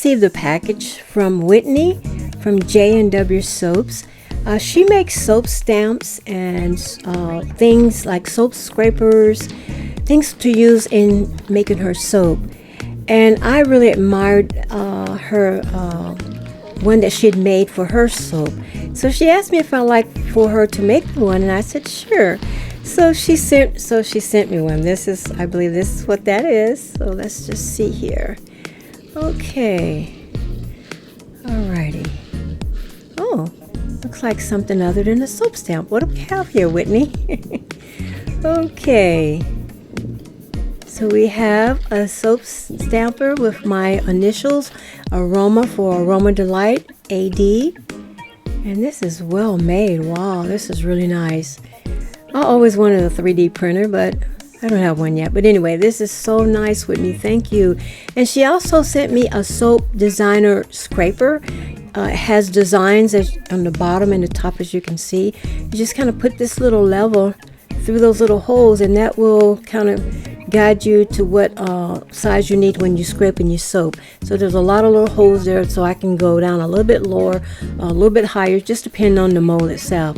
received a package from Whittany from J&W Soaps. She makes soap stamps and things like soap scrapers, things to use in making her soap. And I really admired her one that she had made for her soap. So she asked me if I liked for her to make one, and I said sure. So she sent me one. I believe this is what that is. So let's just see here. Okay. Alrighty. Oh, looks like something other than a soap stamp. What do we have here, Whittany? Okay. So we have a soap stamper with my initials, Aroma for Aroma Delight, AD. And this is well made. Wow, this is really nice. I always wanted a 3D printer, but I don't have one yet. But anyway, this is so nice, Whittany. Thank you. And she also sent me a soap designer scraper. It has designs on the bottom and the top, as you can see. You just kind of put this little level through those little holes, and that will kind of guide you to what size you need when you're scraping your soap. So there's a lot of little holes there, so I can go down a little bit lower, a little bit higher, just depending on the mold itself.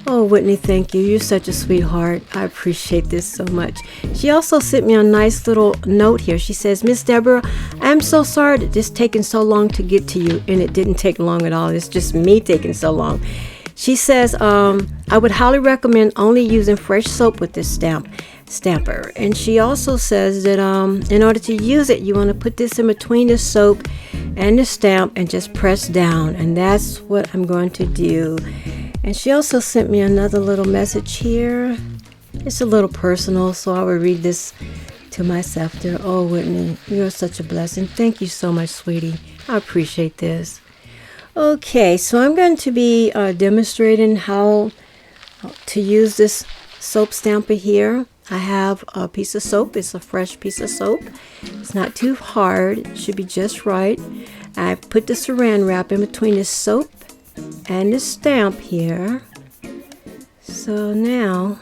Oh, Whittany, thank you. You're such a sweetheart. I appreciate this so much. She also sent me a nice little note here. She says, Miss Deborah, I'm so sorry that this taking so long to get to you. And it didn't take long at all. It's just me taking so long. She says, I would highly recommend only using fresh soap with this stamper. And she also says that in order to use it, you want to put this in between the soap and the stamp and just press down. And that's what I'm going to do. And she also sent me another little message here. It's a little personal, so I will read this to myself there. Oh, Whittany, you're such a blessing. Thank you so much, sweetie. I appreciate this. Okay, so I'm going to be demonstrating how to use this soap stamper here. I have a piece of soap. It's a fresh piece of soap. It's not too hard. It should be just right. I put the saran wrap in between the soap and the stamp here. So now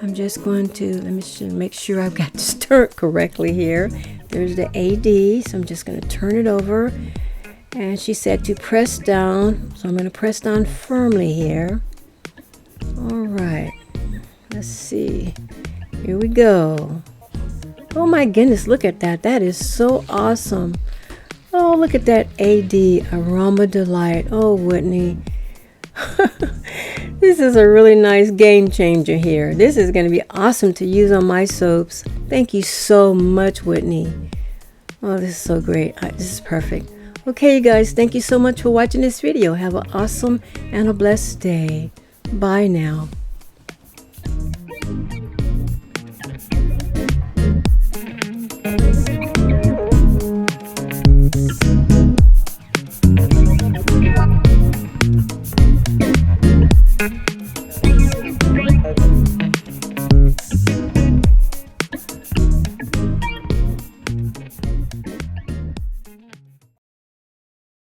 I'm just going to, let me make sure I've got this turned correctly here. There's the AD, so I'm just going to turn it over. And she said to press down, so I'm going to press down firmly here. All right, let's see. Here we go. Oh my goodness, look at that. That is so awesome. Oh, look at that AD, Aroma Delight. Oh, Whittany. This is a really nice game changer here. This is going to be awesome to use on my soaps. Thank you so much, Whittany. Oh, this is so great. This is perfect. Okay, you guys, thank you so much for watching this video. Have an awesome and a blessed day. Bye now.